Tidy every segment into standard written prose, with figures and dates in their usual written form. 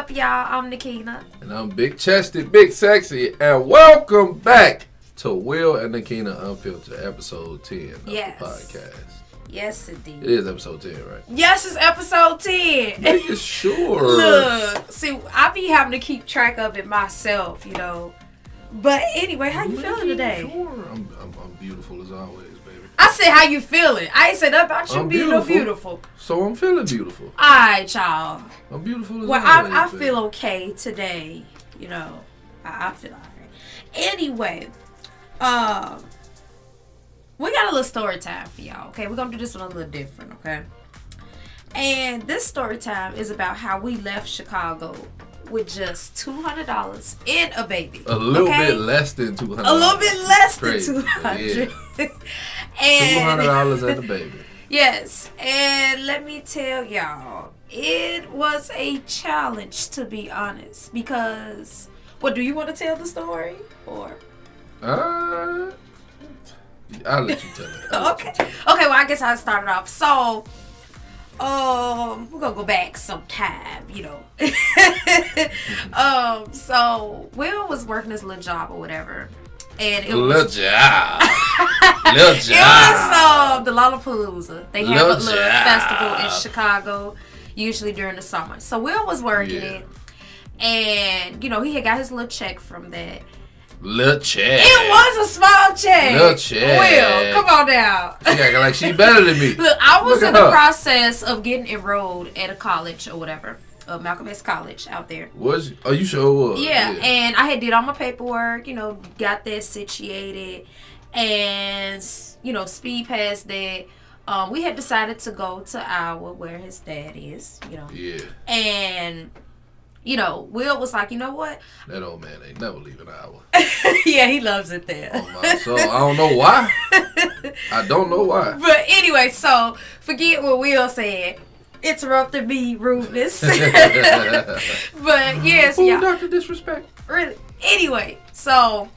up, y'all? I'm Nakina. And I'm Big Chested, Big Sexy, and welcome back to Will and Nakina Unfiltered, episode 10 of the podcast. Yes, indeed. It is episode 10, right? Yes, it's episode 10. Make sure. Look, see, I be having to keep track of it myself, you know. But anyway, how you feeling today? Sure. I'm beautiful as always, baby. I said, how you feeling? I ain't said nothing about you being beautiful. So I'm feeling beautiful. All right, y'all. I'm beautiful as well, always. I feel okay today, you know. I feel all right. Anyway, we got a little story time for y'all, okay? We're going to do this one a little different, okay? And this story time is about how we left Chicago with just $200 and a baby. A little bit less than $200. A little bit less Crazy, than $200. Yeah. And $200 and a baby. Yes, and let me tell y'all, it was a challenge, to be honest, because, well, do you want to tell the story, or? I'll let you tell it. Okay, well, I guess I'll start it off. So, we're gonna go back some time, you know. So Will was working his little job or whatever, and it was job. It was the Lollapalooza. They have a little festival in Chicago, usually during the summer. So Will was working it, and you know he had got his little check from that. Little check. It was a small check. Little check. Will, come on now. She acting like she better than me. Look, I was in the process of getting enrolled at a college or whatever, Malcolm X College out there. Was you? Oh, you sure was. Yeah, and I had did all my paperwork, you know, got that situated, and you know, speed past that. We had decided to go to Iowa, where his dad is, you know. Yeah. And you know, Will was like, you know what? That old man ain't never leaving Iowa. Yeah, he loves it there. Oh my soul. I don't know why. I don't know why. But anyway, so forget what Will said. Interrupted me, rudeness. But yes, yeah. Dr. Disrespect. Really. Anyway, so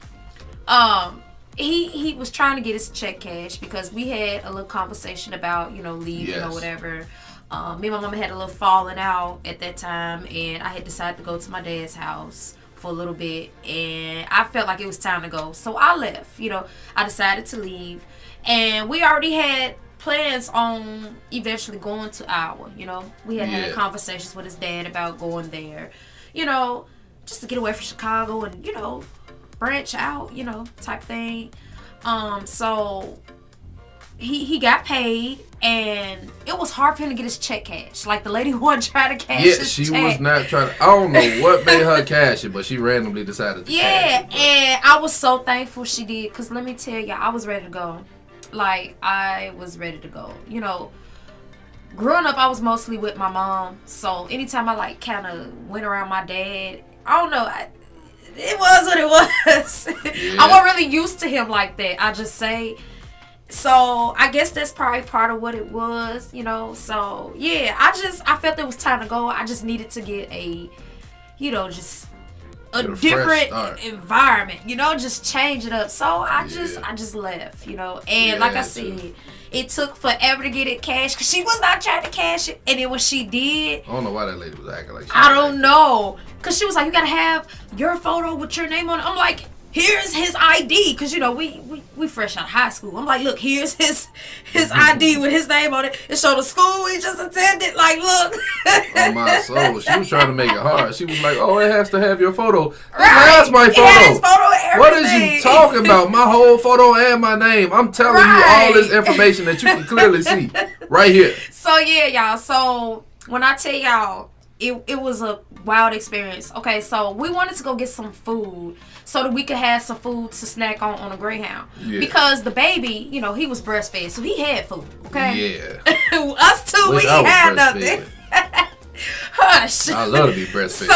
he was trying to get his check cashed because we had a little conversation about, you know, leaving or whatever. Me and my mama had a little falling out at that time, and I had decided to go to my dad's house for a little bit, and I felt like it was time to go. So I left, you know. I decided to leave, and we already had plans on eventually going to Iowa, you know. We had had conversations with his dad about going there, you know, just to get away from Chicago and, you know, branch out, you know, type thing. So he got paid, and it was hard for him to get his check cashed. Like, the lady wasn't trying to cash his check. Yeah, she was not trying to. I don't know what made her cash it, but she randomly decided to cash it. And I was so thankful she did, because let me tell you, I was ready to go. Like, I was ready to go. You know, growing up, I was mostly with my mom, so anytime I, like, kind of went around my dad, I don't know, it was what it was. I wasn't really used to him like that, I just say. So I guess that's probably part of what it was, you know. So yeah, I felt it was time to go. I just needed to get a, you know, just a different environment, you know, just change it up. So I just left, you know. And like I said, it took forever to get it cashed because she was not trying to cash it. And then when she did, I don't know why that lady was acting like she I don't know, because she was like, you gotta have your photo with your name on it. I'm like, here's his ID, because, you know, we fresh out of high school. I'm like, look, here's his ID with his name on it. It showed the school we just attended. Like, look. Oh, my soul. She was trying to make it hard. She was like, oh, it has to have your photo. Right. That's my photo. It has photo and everything. What is you talking about? My whole photo and my name. I'm telling you all this information that you can clearly see right here. So, yeah, y'all. So, when I tell y'all, it was a wild experience. Okay, so we wanted to go get some food so that we could have some food to snack on a Greyhound. Yeah. Because the baby, you know, he was breastfed, so he had food, okay? Yeah. Us two, we ain't had nothing. Hush. I love to be breastfed.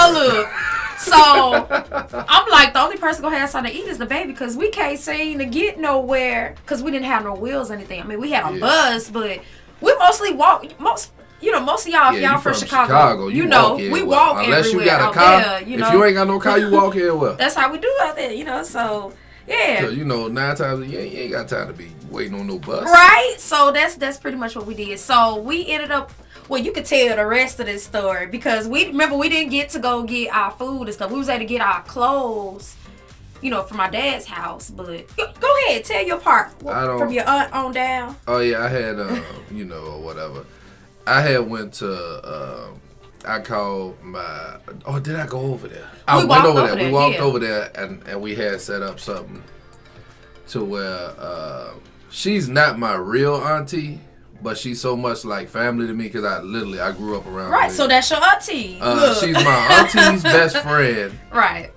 So look, I'm like, the only person gonna have something to eat is the baby, because we can't seem to get nowhere because we didn't have no wheels or anything. I mean, we had a bus, but we mostly walk. Most of y'all, if y'all from Chicago, you know, we walk unless everywhere you got a car. There, you know? If you ain't got no car, you walk everywhere. That's how we do out there, you know. So yeah, so, you know, 9 times you ain't got time to be waiting on no bus, right? So that's pretty much what we did. So we ended up Well, you could tell the rest of this story because we didn't get to go get our food and stuff. We was able to get our clothes, from my dad's house. But go ahead, tell your part from your aunt on down. Oh yeah, I had or whatever. I had went to I called my. Oh, did I go over there? I went over there. We walked over there and we had set up something to where she's not my real auntie. But she's so much like family to me because I grew up around her. Right, so that's your auntie. She's my auntie's best friend. Right.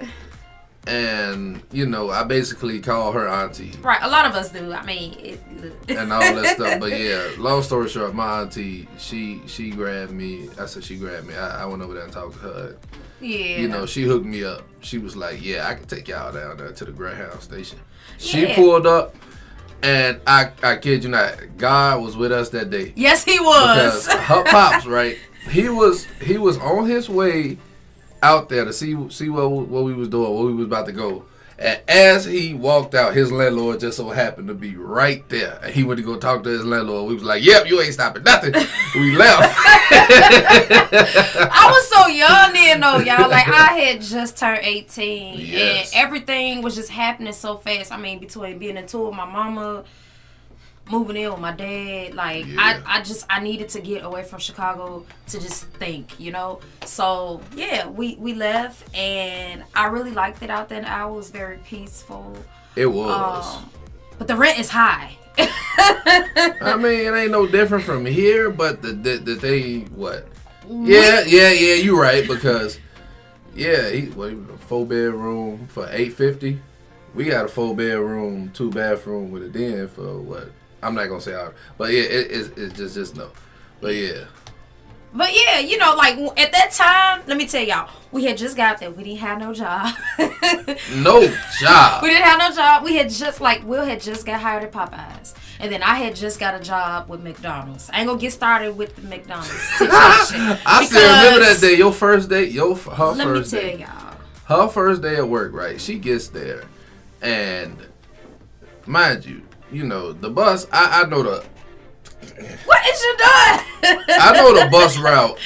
And, I basically call her auntie. Right, a lot of us do. I mean, and all that stuff. But yeah, long story short, my auntie, she grabbed me. I said she grabbed me. I went over there and talked to her. Yeah. She hooked me up. She was like, yeah, I can take y'all down there to the Greyhound station. She pulled up. And I kid you not, God was with us that day. Yes, he was. Because her pops, right? He was on his way out there to see what we was doing, where we was about to go. And as he walked out, his landlord just so happened to be right there. And he went to go talk to his landlord. We was like, yep, you ain't stopping nothing. We left. I was so young then, though, y'all. Like, I had just turned 18. Yes. And everything was just happening so fast. I mean, between being in tour with my mama, moving in with my dad, like, I needed to get away from Chicago to just think, So, yeah, we left, and I really liked it out there. The hour was very peaceful. It was. But the rent is high. I mean, it ain't no different from here, but they, what? Yeah, you're right, because, he was a 4-bedroom for $850. We got a 4-bedroom, 2-bathroom with a den for what? I'm not gonna say our, but yeah, it's just no. But yeah. But yeah, like at that time, let me tell y'all, we had just got there. We didn't have no job. No job. We didn't have no job. We had just Will had just got hired at Popeyes. And then I had just got a job with McDonald's. I ain't gonna get started with the McDonald's situation. I still remember that day, your first day, Let me tell y'all. Her first day at work, right? She gets there, and mind you, the bus, I know the... What is you doing? I know the bus route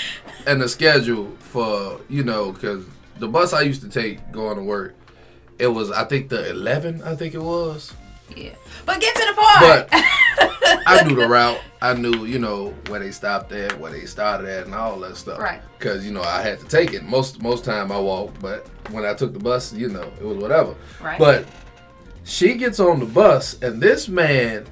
and the schedule for, because the bus I used to take going to work, it was, I think, the 11, I think it was. Yeah. But get to the point. But I knew the route. I knew, where they stopped at, where they started at, and all that stuff. Right. Because, I had to take it. Most time I walked, but when I took the bus, it was whatever. Right. But she gets on the bus, and this man,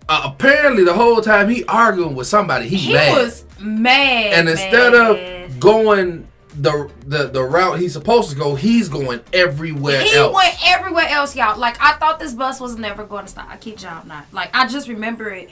apparently the whole time he arguing with somebody, he mad. He was mad. And instead of going the route he's supposed to go, he's going everywhere else. He went everywhere else, y'all. Like, I thought this bus was never going to stop. I kid y'all not. Like, I just remember it.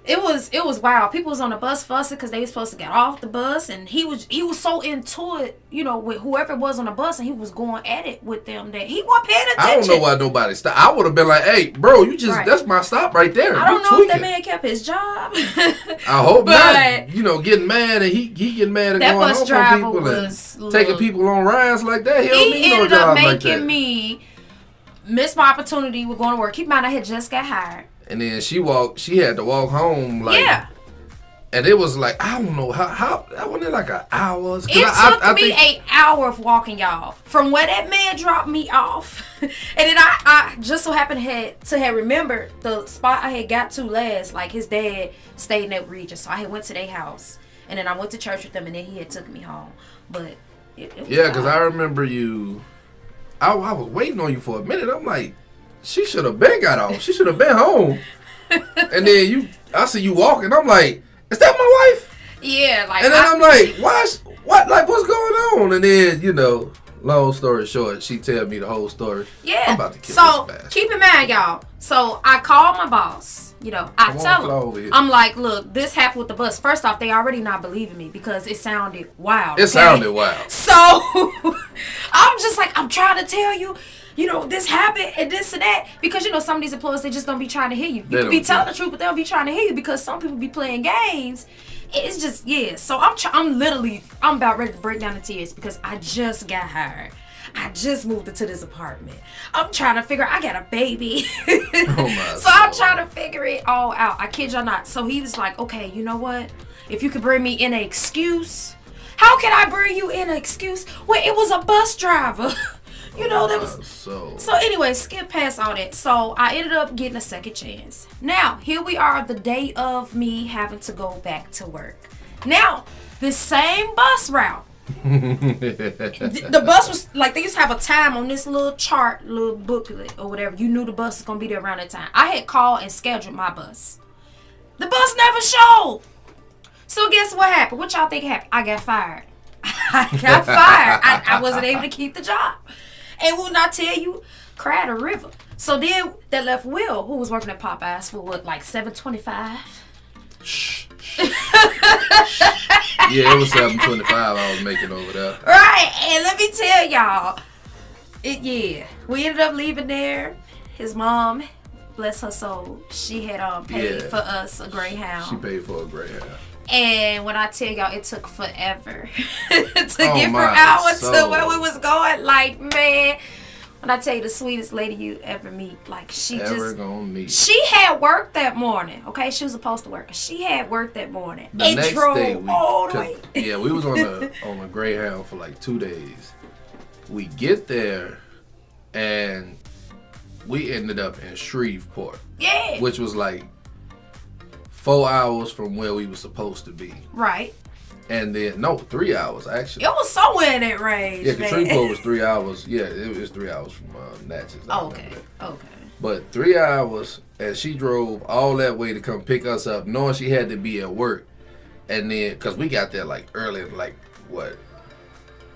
It was wild. People was on the bus fussing because they were supposed to get off the bus, and he was so into it, with whoever was on the bus, and he was going at it with them that he wasn't paying attention. I don't know why nobody stopped. I would have been like, "Hey, bro, that's my stop right there." I don't know if that man kept his job. I hope not. Getting mad and he getting mad and going home on people and taking people on rides like that. He ended up making me miss my opportunity with going to work. Keep in mind, I had just got hired. And then she had to walk home and it was like, I don't know how I went in like an hour. It took me 8 hours of walking, y'all, from where that man dropped me off. And then I just so happened to have remembered the spot I had got to last. Like, his dad stayed in that region, so I had went to their house, and then I went to church with them, and then he had took me home. But it was because I remember you. I was waiting on you for a minute. I'm like, she should have been got off. She should have been home. And then I see you walking. I'm like, is that my wife? Yeah, like. And then I'm like, what's going on? And then, long story short, she tell me the whole story. Yeah. I'm about to kill this bastard. Keep in mind, y'all. So I called my boss. I tell him, I'm like, look, this happened with the bus. First off, they already not believing me because it sounded wild. It sounded wild. So I'm just like, I'm trying to tell you, this happened and this and that. Because, some of these employees, they just don't be trying to hear you. You can be telling the truth, but they don't be trying to hear you because some people be playing games. It's just, yeah. So I'm about ready to break down in tears because I just got hired. I just moved into this apartment. I'm trying to figure, I got a baby. Oh so I'm trying to figure it all out. I kid y'all not. So he was like, okay, you know what? If you could bring me in an excuse. How can I bring you in an excuse? Well, it was a bus driver. That was so anyway, skip past all that. So I ended up getting a second chance. Now here we are, the day of me having to go back to work. Now the same bus route. The bus was like, they used to have a time on this little chart, little booklet or whatever. You knew the bus was gonna be there around that time. I had called and scheduled my bus. The bus never showed. So guess what happened? What y'all think happened? I got fired. I wasn't able to keep the job. And will not tell you, cried a river. So then that left Will, who was working at Popeyes for what, like $7.25? Shh. Yeah, it was $7.25 I was making over there. Right, and let me tell y'all, we ended up leaving there. His mom, bless her soul, she had paid for us a Greyhound. She paid for a Greyhound. And when I tell y'all, it took forever to get from our to where we was going. Like, man, when I tell you, the sweetest lady you ever meet, like, she had work that morning. Okay, she was supposed to work. She had work that morning. The next day, we was on a Greyhound for like 2 days. We get there, and we ended up in Shreveport. Yeah, which was like 4 hours from where we were supposed to be. Right. And then, 3 hours, actually. It was somewhere in that range. Yeah, because Shreveport was 3 hours. Yeah, it was 3 hours from Natchez. Okay. But 3 hours, and she drove all that way to come pick us up, knowing she had to be at work. And then, because we got there like early, like,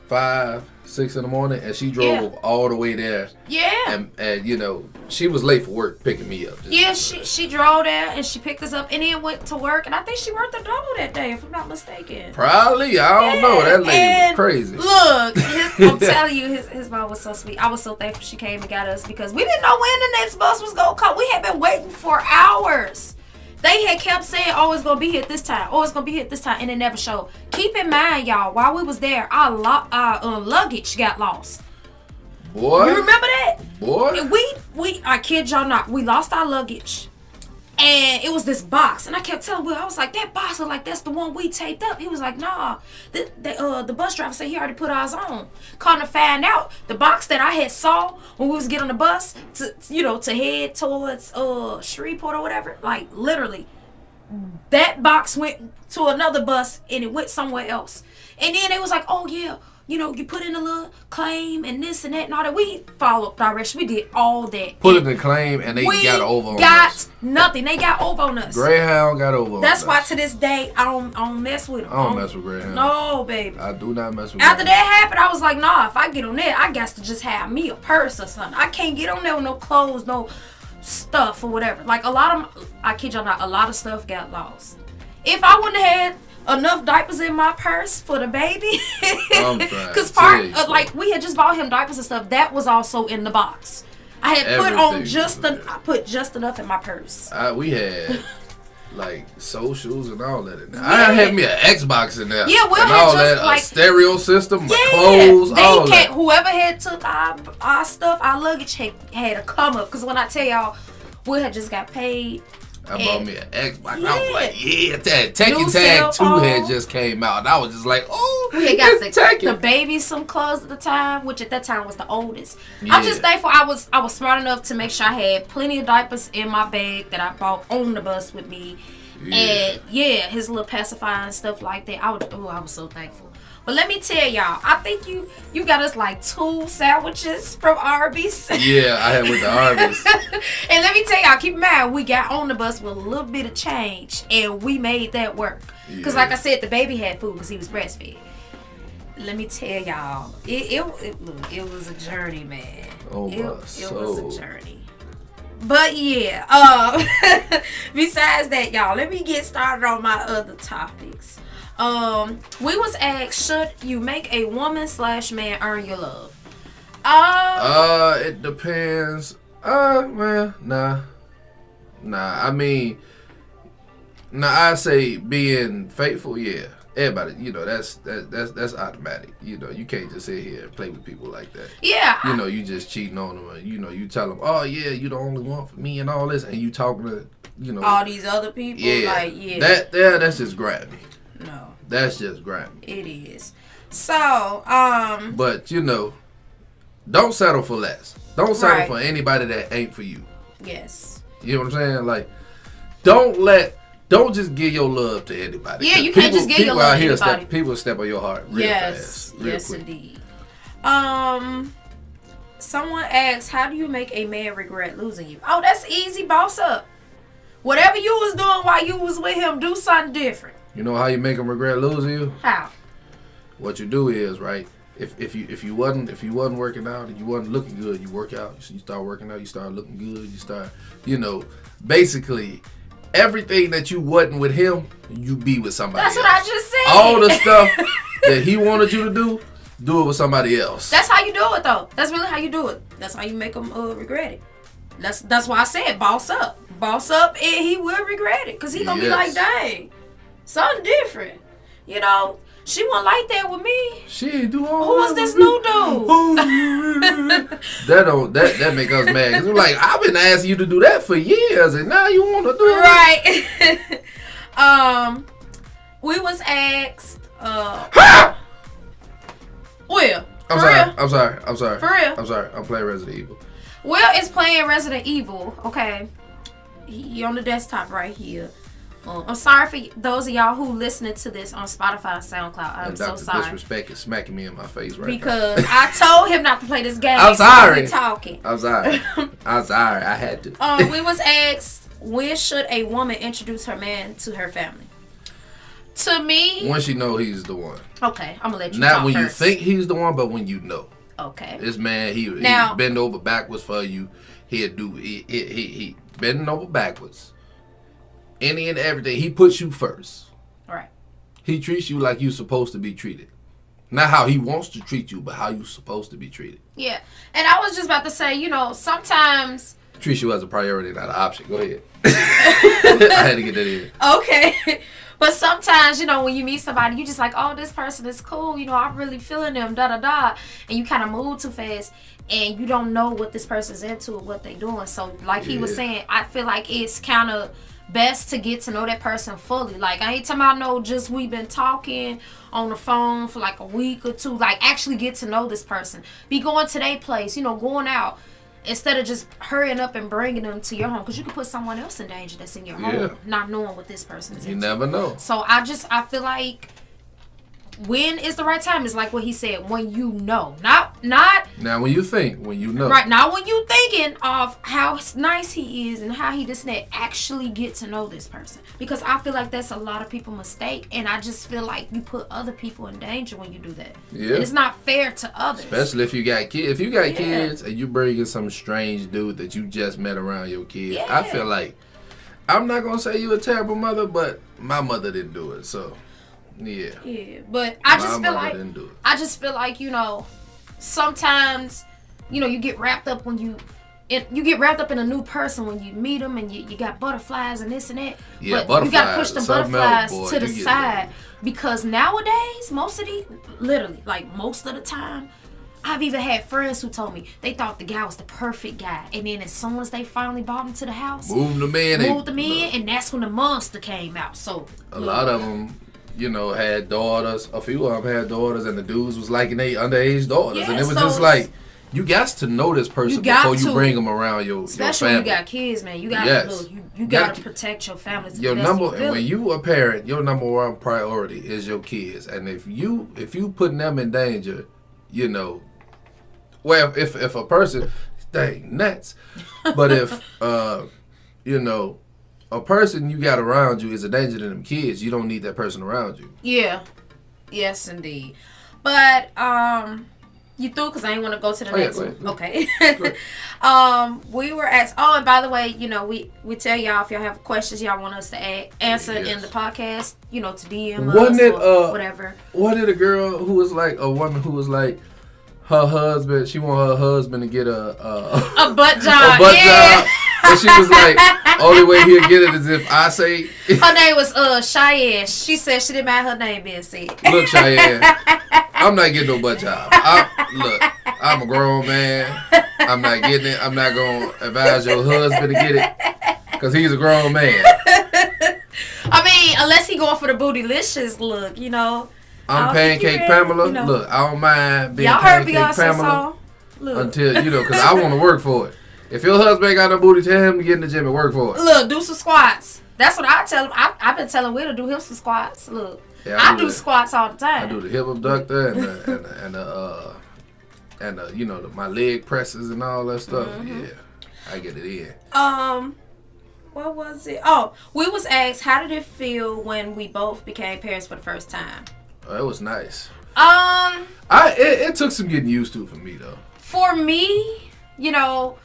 5, 6 in the morning, and she drove all the way there. Yeah. And she was late for work picking me up. She drove there and she picked us up and then went to work, and I think she worked a double that day, if I'm not mistaken. Probably. I don't know. That lady was crazy. Look, I'm telling you, his mom was so sweet. I was so thankful she came and got us because we didn't know when the next bus was going to come. We had been waiting for hours. They had kept saying, oh, it's going to be here at this time. Oh, it's going to be here at this time. And it never showed. Keep in mind, y'all, while we was there, our luggage got lost. Boy. You remember that? Boy. And we I kid y'all not, we lost our luggage. And it was this box. And I kept telling Will, I was like, that box look like that's the one we taped up. He was like, nah. The bus driver said he already put ours on. Come to find out, the box that I had saw when we was getting on the bus to head towards Shreveport or whatever, like literally, that box went to another bus and it went somewhere else. And then they was like, oh yeah, you put in a little claim and this and that and all that. We followed direction. We did all that. Put in the claim and they got over on us. We got nothing. They got over on us. Greyhound got over on us. That's why to this day, I don't mess with them. I don't mess with Greyhound. No, baby. I do not mess with After that happened, I was like, nah, if I get on there, I got to just have me a purse or something. I can't get on there with no clothes, no stuff or whatever. Like I kid y'all not, a lot of stuff got lost. If I wouldn't have had enough diapers in my purse for the baby, because we had just bought him diapers and stuff, that was also in the box. I had I put just enough in my purse. We had like socials and all that in there. I had me an Xbox in there. Yeah, Will and had all just that, like a stereo system, clothes, all that. Whoever had took our stuff, our luggage had a come up, because when I tell y'all, Will had just got paid. I bought me an Xbox. Yeah. I was like, Tekken Tag 2 had just came out. And I was just like, oh, we had got the baby some clothes at the time, which at that time was the oldest. Yeah. I'm just thankful I was smart enough to make sure I had plenty of diapers in my bag that I bought on the bus with me. Yeah. And his little pacifier and stuff like that. I was so thankful. But let me tell y'all, I think you got us like 2 sandwiches from Arby's. Yeah, I had with the Arby's. And let me tell y'all, keep in mind, we got on the bus with a little bit of change, and we made that work. Because like I said, the baby had food because he was breastfed. Let me tell y'all, it was a journey, man. It was a journey. But besides that, y'all, let me get started on my other topics. We was asked, should you make a woman/man earn your love? It depends. Well, nah. I mean, I say being faithful, yeah. everybody, you know, that's automatic. You know, you can't just sit here and play with people like that. Yeah. You know, you just cheating on them. And, you know, you tell them, oh, yeah, you the only one for me and all this. And you talking to, you know. all these other people. Yeah. Like, yeah. That's just grimy. No. That's just grimy. It is. So, But, you know, don't settle for less. Don't settle for anybody that ain't for you. Yes. You know what I'm saying? Like, don't just give your love to anybody. Yeah, you can't just give your love to anybody. People step on your heart real fast. Yes, quick. Indeed. Someone asks, how do you make a man regret losing you? Oh, that's easy, boss up. Whatever you was doing while you was with him, do something different. You know how you make him regret losing you? How? What you do is, right, if you wasn't working out and you wasn't looking good, you work out. You start working out, you start looking good, you start, you know, basically everything that you wasn't with him, you be with somebody else. That's what I just said. All the stuff that he wanted you to do it with somebody else. That's how you do it, though. That's really how you do it. That's how you make them regret it. That's why I said boss up. Boss up, and he will regret it. Because he going to be like, dang, something different. You know, she wasn't like that with me. She ain't do all Who was this new dude? That make us mad. Cause we're like, I've been asking you to do that for years, and now you want to do it. Right. We was asked, Will. I'm sorry. For real. I'm sorry. I'm playing Resident Evil. Will is playing Resident Evil, okay? He on the desktop right here. I'm sorry for those of y'all who listening to this on Spotify and SoundCloud. I'm so sorry. Disrespect is smacking me in my face right because now. I told him not to play this game. I'm sorry. Talking. I'm sorry. I had to. We was asked, when should a woman introduce her man to her family? To me, when she know he's the one. Okay, I'm gonna let you not talk when first. You think he's the one, but when you know. Okay. This man, he bend over backwards for you. He bending over backwards. Any and everything. He puts you first. Right. He treats you like you're supposed to be treated. Not how he wants to treat you, but how you're supposed to be treated. Yeah. And I was just about to say, you know, sometimes... Treats you as a priority, not an option. Go ahead. I had to get that in. Okay. But sometimes, you know, when you meet somebody, you just like, oh, this person is cool. You know, I'm really feeling them, da-da-da. And you kind of move too fast. And you don't know what this person's into or what they doing. So, like he was saying, I feel like it's kind of best to get to know that person fully. Like, I ain't talking about no just we've been talking on the phone for like a week or two. Like, actually get to know this person. Be going to their place, you know, going out. Instead of just hurrying up and bringing them to your home. Because you can put someone else in danger that's in your home. Not knowing what this person is into. You never know. So, I feel like when is the right time? It's like what he said, when you know. Not now when you think, when you know. Right, not when you thinking of how nice he is and how he this and that. Actually get to know this person. Because I feel like that's a lot of people mistake. And I just feel like you put other people in danger when you do that. Yeah. And it's not fair to others. Especially if you got kids. If you got kids and you bring in some strange dude that you just met around your kids. Yeah. I feel like, I'm not going to say you're a terrible mother, but my mother didn't do it, so... Yeah, but I just feel like you know, sometimes you know you get wrapped up when you get wrapped up in a new person when you meet them and you got butterflies and this and that. Yeah, but you got to push the butterflies to the it. side because nowadays most of the time, I've even had friends who told me they thought the guy was the perfect guy, and then as soon as they finally brought him to the house, moved them in, and that's when the monster came out. So a lot of them. You know, had daughters. A few of them had daughters, and the dudes was liking they underage daughters, and it was just like, you got to know this person before you bring them around your family. Especially when you got kids, man. You got you got to protect your family. And when you a parent, your number one priority is your kids, and if you putting them in danger, you know, well, if a person, dang nuts, but if you know. A person you got around you is a danger to them kids. You don't need that person around you. Yeah. Yes, indeed. But, you through? Because I ain't want to go to the next one. Okay. We were asked, and by the way, you know, we tell y'all if y'all have questions y'all want us to answer in the podcast, you know, to DM us or whatever. Wasn't it a girl who was like, a woman who was like, her husband, she want her husband to get a butt job. A butt job. And she was like, only way he'll get it is if I say. Her name was Cheyenne. She said she didn't mind her name being said. Look, Cheyenne, I'm not getting no butt job. Look, I'm a grown man. I'm not getting it. I'm not going to advise your husband to get it because he's a grown man. I mean, unless he going for the bootylicious look, you know. I'm Pancake Pamela. You know. Look, I don't mind being Pancake Pamela until, you know, because I want to work for it. If your husband ain't got no booty, tell him to get in the gym and work for it. Look, do some squats. That's what I tell him. I've been telling Will to do him some squats. Look, yeah, I do squats all the time. I do the hip abductor and the you know, my leg presses and all that stuff. Mm-hmm. Yeah, I get it in. What was it? Oh, we was asked, how did it feel when we both became parents for the first time? Oh, it was nice. It took some getting used to for me though. For me, you know.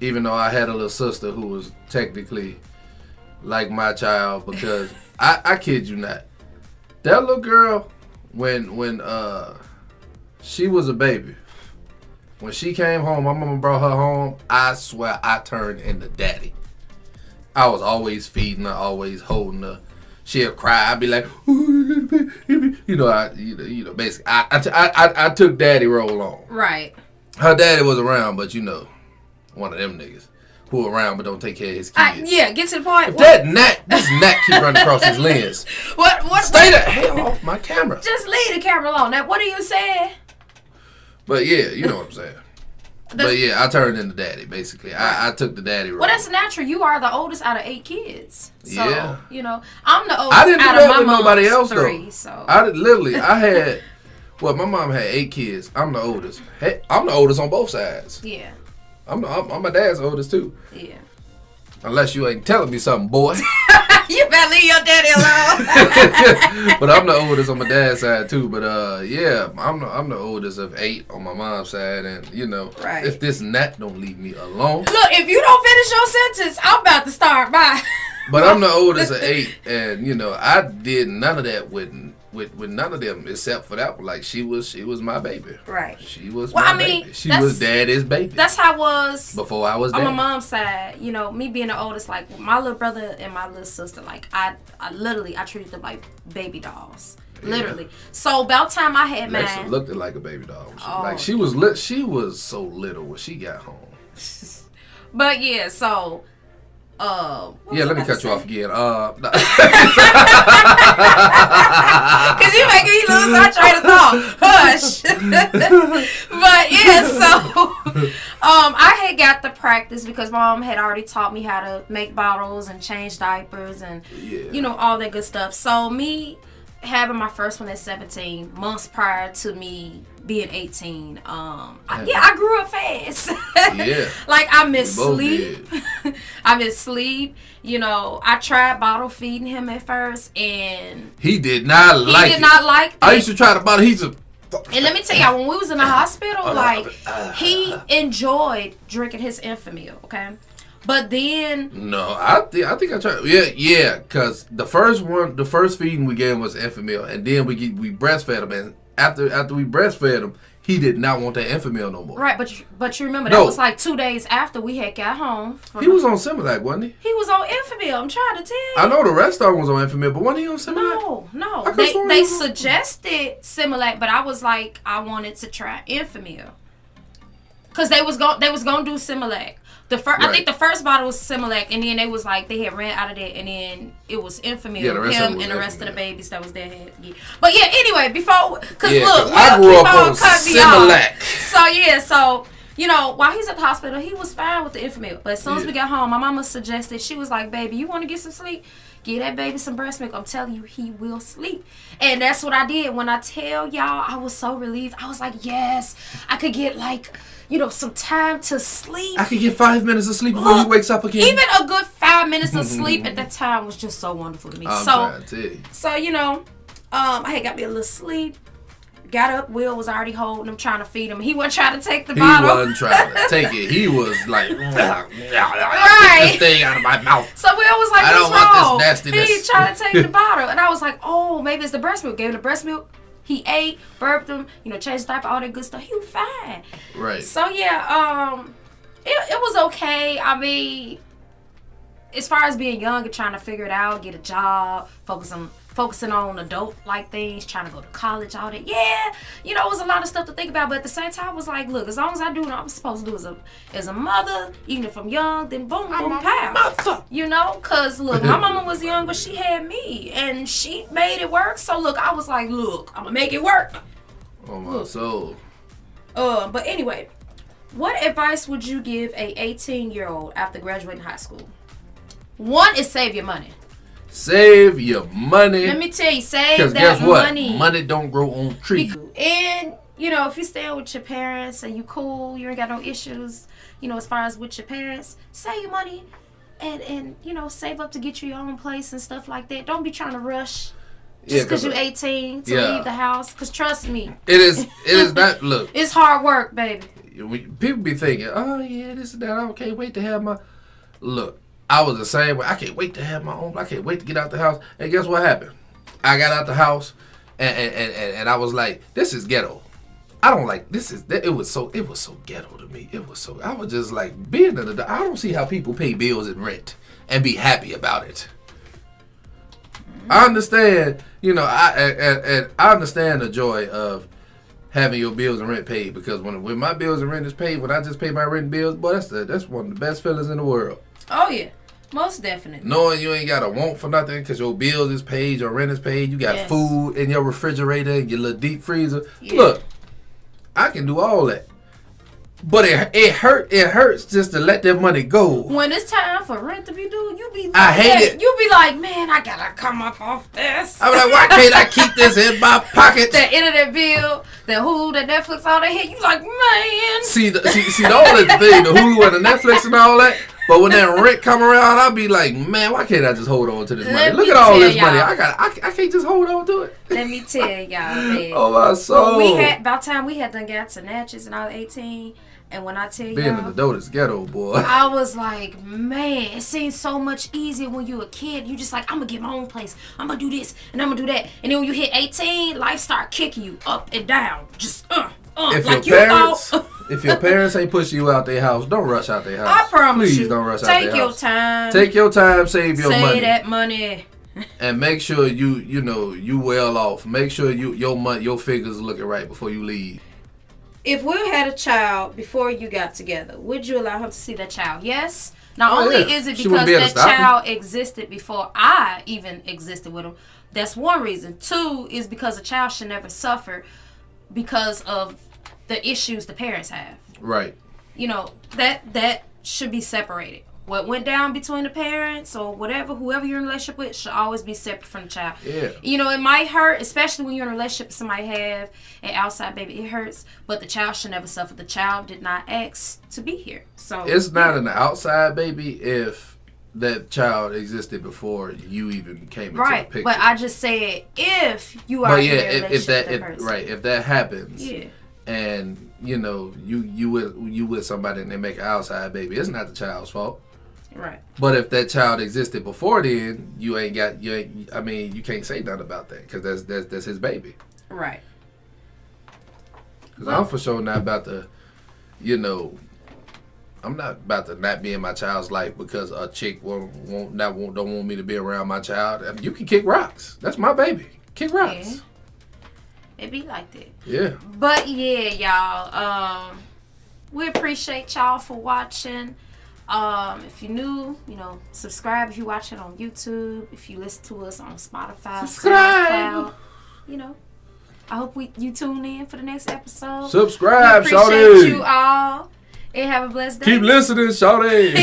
Even though I had a little sister who was technically like my child, because I kid you not, that little girl when she was a baby, when she came home, my mama brought her home. I swear I turned into daddy. I was always feeding her, always holding her. She'll cry. I'd be like, you know, basically, I took daddy role on. Right. Her daddy was around, but you know, one of them niggas who around but don't take care of his kids. Yeah, get to the point. If this gnat keep running across his lens. Stay the hell off my camera. Just leave the camera alone. Now, what are you saying? But yeah, you know what I'm saying. But yeah, I turned into daddy, basically. I took the daddy role. Well, that's natural. You are the oldest out of 8 kids. So, yeah. You know, I'm the oldest I didn't do out that of my with nobody else, 3, though. So. I had, my mom had 8 kids. I'm the oldest. Hey, I'm the oldest on both sides. Yeah. I'm my dad's oldest, too. Yeah. Unless you ain't telling me something, boy. You better leave your daddy alone. But I'm the oldest on my dad's side too. But yeah, I'm the oldest of 8 on my mom's side, and you know, if this gnat don't leave me alone. Look, if you don't finish your sentence, I'm about to start. Bye. But I'm the oldest of 8, and you know, I did none of that with none of them except for that one. Like she was my baby. Right. She was my baby. She was daddy's baby. That's how I was before I was daddy. On my mom's side. You know, me being the oldest, like my little brother and my little sister, like I literally treated them like baby dolls. Yeah. Literally. So about time I had mine. Lexa looked like a baby doll. Like she was so little when she got home. But yeah, so. Let me cut you off again. Cause you making me lose my train of thought. Hush. But yeah, so I had got the practice because mom had already taught me how to make bottles and change diapers and you know, all that good stuff. So me having my first one at 17 months prior to me being 18, I grew up fast. Yeah. Like I miss sleep. I miss sleep. You know, I tried bottle feeding him at first, and he did not like it. I used to try the bottle. And let me tell y'all, when we was in the hospital, like he enjoyed drinking his Enfamil. Okay. But then no, I think I tried. Yeah, because the first feeding we gave him was Enfamil, and then we breastfed him, and after we breastfed him, he did not want that Enfamil no more. Right, but you remember that was like 2 days after we had got home. He was on Similac, wasn't he? He was on Enfamil. I'm trying to tell you. I know the rest of them was on Enfamil, but wasn't he on Similac? No. They suggested Similac, but I was like, I wanted to try Enfamil because they was gonna do Similac. I think the first bottle was Similac, and then they was like they had ran out of that, and then it was Enfamil. Him and the rest of the babies that was there had. Yeah. But yeah, anyway, look, I grew up on Similac. So you know, while he's at the hospital, he was fine with the Enfamil. But as soon as we got home, my mama suggested, she was like, "Baby, you want to get some sleep? Give that baby some breast milk. I'm telling you, he will sleep." And that's what I did. When I tell y'all, I was so relieved. I was like, yes, I could get like, you know, some time to sleep. I could get 5 minutes of sleep before he wakes up again. Even a good 5 minutes of sleep at that time was just so wonderful to me. So you know, I had got me a little sleep. Got up. Will was already holding him, trying to feed him. He wasn't trying to take the bottle. He wasn't trying to take it. He was like, right. Get this thing out of my mouth. So Will was like, I don't want this nastiness. He trying to take the bottle, and I was like, oh, maybe it's the breast milk. Gave him the breast milk. He ate, burped him, you know, changed the diaper, all that good stuff. He was fine. Right. So yeah, it was okay. I mean, as far as being young and trying to figure it out, get a job, focusing on adult-like things, trying to go to college, all that. Yeah, you know, it was a lot of stuff to think about. But at the same time, I was like, look, as long as I do what I'm supposed to do as a mother, even if I'm young, then boom, pow. You know, because, look, my mama was young, but she had me. And she made it work. So, look, I was like, look, I'm going to make it work. Oh, my soul. But anyway, what advice would you give a 18-year-old after graduating high school? One is save your money. Save your money. Let me tell you, save that guess what? money. Money don't grow on trees. And, you know, if you're staying with your parents and you cool, you ain't got no issues, you know, as far as with your parents, save your money and you know, save up to get you your own place and stuff like that. Don't be trying to rush just because you're 18 to leave the house. Because trust me. It is not, look. It's hard work, baby. People be thinking, oh, yeah, this and that. I can't wait to have my... Look. I was the same way. I can't wait to have my own. I can't wait to get out the house. And guess what happened? I got out the house, and I was like, "This is ghetto. I don't like this. It was so ghetto to me. It was so. I was just like being an adult. I don't see how people pay bills and rent and be happy about it. I understand, you know. I understand the joy of having your bills and rent paid, because when my bills and rent is paid, when I just pay my rent and bills, boy, that's one of the best feelings in the world. Oh, yeah. Most definitely. Knowing you ain't got to want for nothing because your bills is paid, your rent is paid, you got food in your refrigerator and your little deep freezer. Yeah. Look, I can do all that. But it hurts just to let that money go. When it's time for rent to be due, you be like, I hate it. You be like, man, I gotta come up off this. I'm like, why can't I keep this in my pocket? That internet bill, that Hulu, that Netflix, all that hit. You like, man. See the only thing, the Hulu and the Netflix and all that. But when that rent come around, I'll be like, man, why can't I just hold on to this money? Look at all this money. I can't just hold on to it. Let me tell y'all, man. Oh, my soul. By the time we had done got to Natchez and I was 18, and when I tell you, being an adult is ghetto, boy. I was like, man, it seems so much easier when you're a kid. You just like, I'm gonna get my own place. I'm gonna do this and I'm gonna do that. And then when you hit 18, life start kicking you up and down. Just if like if your parents ain't pushing you out their house, don't rush out their house. I promise you. Please don't rush out their house. Take your time. Take your time. Save your money. Save that money. And make sure you well off. Make sure your figures looking right before you leave. If Will had a child before you got together, would you allow him to see that child? Yes. Not only is it because that child existed before I even existed with him. That's one reason. Two is because a child should never suffer because of the issues the parents have. Right. You know, that should be separated. What went down between the parents or whatever, whoever you're in a relationship with, should always be separate from the child. Yeah. You know, it might hurt, especially when you're in a relationship with somebody have an outside baby. It hurts, but the child should never suffer. The child did not ask to be here. So it's not an outside baby if that child existed before you even came into the picture. But I just said if you are in a relationship with that person. Right, if that happens. Yeah. And you with somebody and they make an outside baby, it's not the child's fault. Right. But if that child existed before then, you can't say nothing about that because that's his baby. Right. Because I'm for sure not about to, I'm not about to not be in my child's life because a chick don't want me to be around my child. I mean, you can kick rocks. That's my baby. Kick rocks. Yeah. It be like that. Yeah. But yeah, y'all. We appreciate y'all for watching. If you're new, subscribe if you're watching on YouTube. If you listen to us on Spotify, subscribe. SoundCloud, I hope you tune in for the next episode. Subscribe, we appreciate you all. And have a blessed day. Keep listening, shawty.